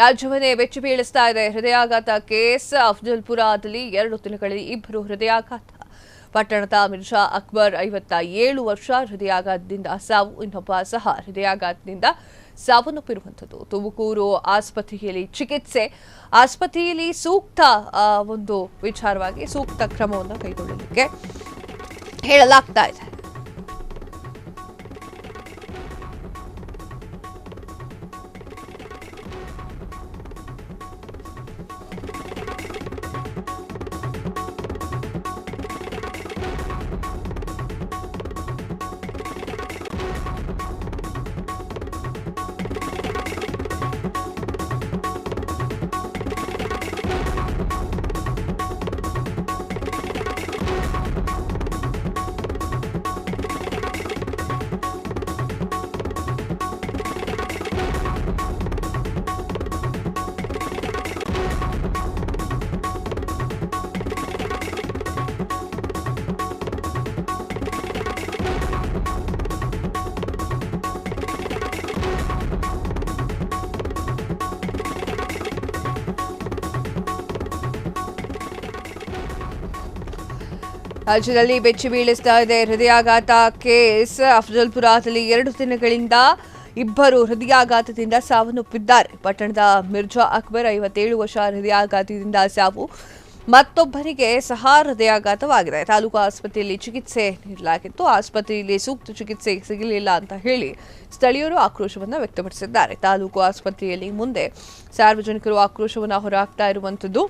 ರಾಜ್ಯವನ್ನೇ ಬೆಚ್ಚಿ ಬೀಳಿಸ್ತಾ ಇದೆ ಹೃದಯಾಘಾತ ಕೇಸ್. ಅಫ್ಜಲ್ಪುರದಲ್ಲಿ 2 ದಿನಗಳಲ್ಲಿ 2 ಹೃದಯಾಘಾತ. ಪಟ್ಟಣದ ಮಿರ್ಜಾ ಅಕ್ಬರ್ 57 ವರ್ಷ ಹೃದಯಾಘಾತದಿಂದ ಸಾವು. ಇನ್ನೊಬ್ಬ ಸಹ ಹೃದಯಾಘಾತದಿಂದ ಸಾವನ್ನಪ್ಪಿರುವಂಥದ್ದು. ತುಮಕೂರು ಆಸ್ಪತ್ರೆಯಲ್ಲಿ ಚಿಕಿತ್ಸೆ. ಆಸ್ಪತ್ರೆಯಲ್ಲಿ ಸೂಕ್ತ ಒಂದು ವಿಚಾರವಾಗಿ ಸೂಕ್ತ ಕ್ರಮವನ್ನು ಕೈಗೊಳ್ಳಲಿಕ್ಕೆ ಹೇಳಲಾಗ್ತಾ ಇದೆ. ರಾಜ್ಯದಲ್ಲಿ ಬೆಚ್ಚಿ ಬೀಳಿಸ್ತಾ ಇದೆ ಹೃದಯಾಘಾತ ಕೇಸ್. ಅಫ್ಜಲ್ಪುರದಲ್ಲಿ 2 ದಿನಗಳಿಂದ 2 ಹೃದಯಾಘಾತದಿಂದ ಸಾವನ್ನಪ್ಪಿದ್ದಾರೆ. ಪಟ್ಟಣದ ಮಿರ್ಜಾ ಅಕ್ಬರ್ 57 ವರ್ಷ ಹೃದಯಾಘಾತದಿಂದ ಸಾವು. ಮತ್ತೊಬ್ಬರಿಗೆ ಸಹ ಹೃದಯಾಘಾತವಾಗಿದೆ. ತಾಲೂಕು ಆಸ್ಪತ್ರೆಯಲ್ಲಿ ಚಿಕಿತ್ಸೆ ನೀಡಲಾಗಿತ್ತು. ಆಸ್ಪತ್ರೆಯಲ್ಲಿ ಸೂಕ್ತ ಚಿಕಿತ್ಸೆ ಸಿಗಲಿಲ್ಲ ಅಂತ ಹೇಳಿ ಸ್ಥಳೀಯರು ಆಕ್ರೋಶವನ್ನು ವ್ಯಕ್ತಪಡಿಸಿದ್ದಾರೆ. ತಾಲೂಕು ಆಸ್ಪತ್ರೆಯಲ್ಲಿ ಮುಂದೆ ಸಾರ್ವಜನಿಕರು ಆಕ್ರೋಶವನ್ನು ಹೊರಹಾಕ್ತಾ ಇರುವಂಥದ್ದು.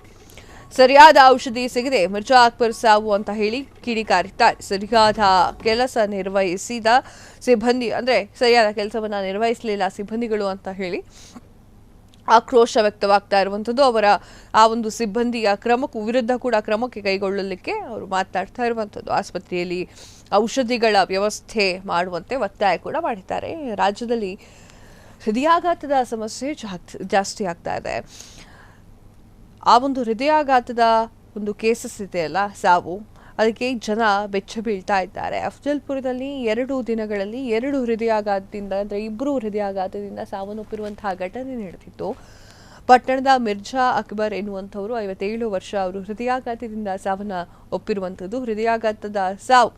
ಸರಿಯಾದ ಔಷಧಿ ಸಿಗದೆ ಮಿರ್ಜಾ ಅಕ್ಬರ್ ಸಾವು ಅಂತ ಹೇಳಿ ಕಿಡಿಕಾರಿದ್ದಾರೆ. ಸರಿಯಾದ ಕೆಲಸ ನಿರ್ವಹಿಸಿದ ಸಿಬ್ಬಂದಿ ಸರಿಯಾದ ಕೆಲಸವನ್ನ ನಿರ್ವಹಿಸಲಿಲ್ಲ ಸಿಬ್ಬಂದಿಗಳು ಅಂತ ಹೇಳಿ ಆಕ್ರೋಶ ವ್ಯಕ್ತವಾಗ್ತಾ ಇರುವಂಥದ್ದು. ಅವರ ಆ ಒಂದು ಸಿಬ್ಬಂದಿಯ ವಿರುದ್ಧ ಕೂಡ ಕ್ರಮಕ್ಕೆ ಕೈಗೊಳ್ಳಲಿಕ್ಕೆ ಅವರು ಮಾತನಾಡ್ತಾ ಇರುವಂಥದ್ದು. ಆಸ್ಪತ್ರೆಯಲ್ಲಿ ಔಷಧಿಗಳ ವ್ಯವಸ್ಥೆ ಮಾಡುವಂತೆ ಒತ್ತಾಯ ಕೂಡ ಮಾಡಿದ್ದಾರೆ. ರಾಜ್ಯದಲ್ಲಿ ಹೃದಯಾಘಾತದ ಸಮಸ್ಯೆ ಜಾಸ್ತಿ ಆಗ್ತಾ ಇದೆ. ಆ ಒಂದು ಹೃದಯಾಘಾತದ ಒಂದು ಕೇಸಸ್ ಇದೆಯಲ್ಲ, ಸಾವು, ಅದಕ್ಕೆ ಜನ ಬೆಚ್ಚ ಬೀಳ್ತಾ ಇದ್ದಾರೆ. ಅಫ್ಜಲ್ಪುರದಲ್ಲಿ 2 ದಿನಗಳಲ್ಲಿ 2 ಹೃದಯಾಘಾತದಿಂದ 2 ಹೃದಯಾಘಾತದಿಂದ ಸಾವನ್ನಪ್ಪಿರುವಂತಹ ಘಟನೆ ನಡೆದಿತ್ತು. ಪಟ್ಟಣದ ಮಿರ್ಜಾ ಅಕ್ಬರ್ ಎನ್ನುವಂಥವರು 57 ವರ್ಷ ಅವರು ಹೃದಯಾಘಾತದಿಂದ ಸಾವನ್ನ ಒಪ್ಪಿರುವಂಥದ್ದು. ಹೃದಯಾಘಾತದ ಸಾವು.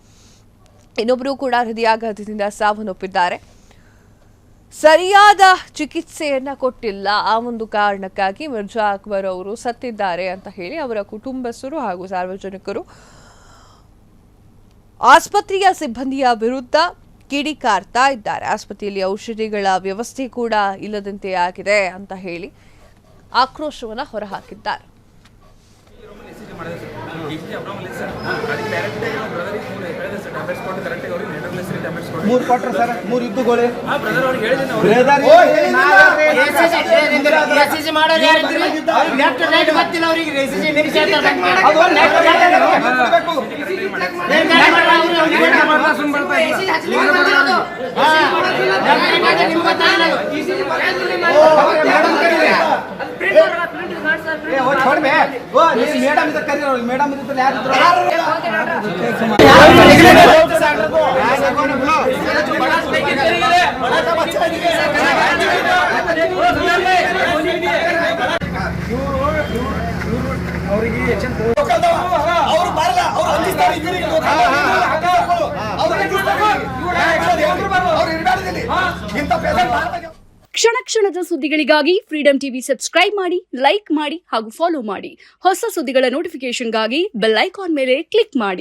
ಇನ್ನೊಬ್ಬರು ಕೂಡ ಹೃದಯಾಘಾತದಿಂದ ಸಾವನ್ನಪ್ಪಿದ್ದಾರೆ. ಸರಿಯಾದ ಚಿಕಿತ್ಸೆಯನ್ನ ಕೊಟ್ಟಿಲ್ಲ. ಆ ಒಂದು ಕಾರಣಕ್ಕಾಗಿ ಮಿರ್ಜಾ ಅಕ್ಬರ್ ಅವರು ಸತ್ತಿದ್ದಾರೆ ಅಂತ ಹೇಳಿ ಅವರ ಕುಟುಂಬಸ್ಥರು ಹಾಗೂ ಸಾರ್ವಜನಿಕರು ಆಸ್ಪತ್ರೆಯ ಸಿಬ್ಬಂದಿಯ ವಿರುದ್ಧ ಕಿಡಿಕಾರ್ತಾ ಇದ್ದಾರೆ. ಆಸ್ಪತ್ರೆಯಲ್ಲಿ ಔಷಧಿಗಳ ವ್ಯವಸ್ಥೆ ಕೂಡ ಇಲ್ಲದಂತೆ ಆಗಿದೆ ಅಂತ ಹೇಳಿ ಆಕ್ರೋಶವನ್ನ ಹೊರಹಾಕಿದ್ದಾರೆ. ಮೂರು ಕೊಟ್ರ ಸರ್, 3 ಯುದ್ಧಗಳು ಮೇಡಮ್ ಕ್ಷಣ ಕ್ಷಣದ ಸುದ್ದಿಗಳಿಗಾಗಿ ಫ್ರೀಡಂ ಟಿವಿ ಸಬ್ಸ್ಕ್ರೈಬ್ ಮಾಡಿ, ಲೈಕ್ ಮಾಡಿ ಹಾಗೂ ಫಾಲೋ ಮಾಡಿ. ಹೊಸ ಸುದ್ದಿಗಳ ನೋಟಿಫಿಕೇಶನ್ಗಾಗಿ ಬೆಲ್ ಐಕಾನ್ ಮೇಲೆ ಕ್ಲಿಕ್ ಮಾಡಿ.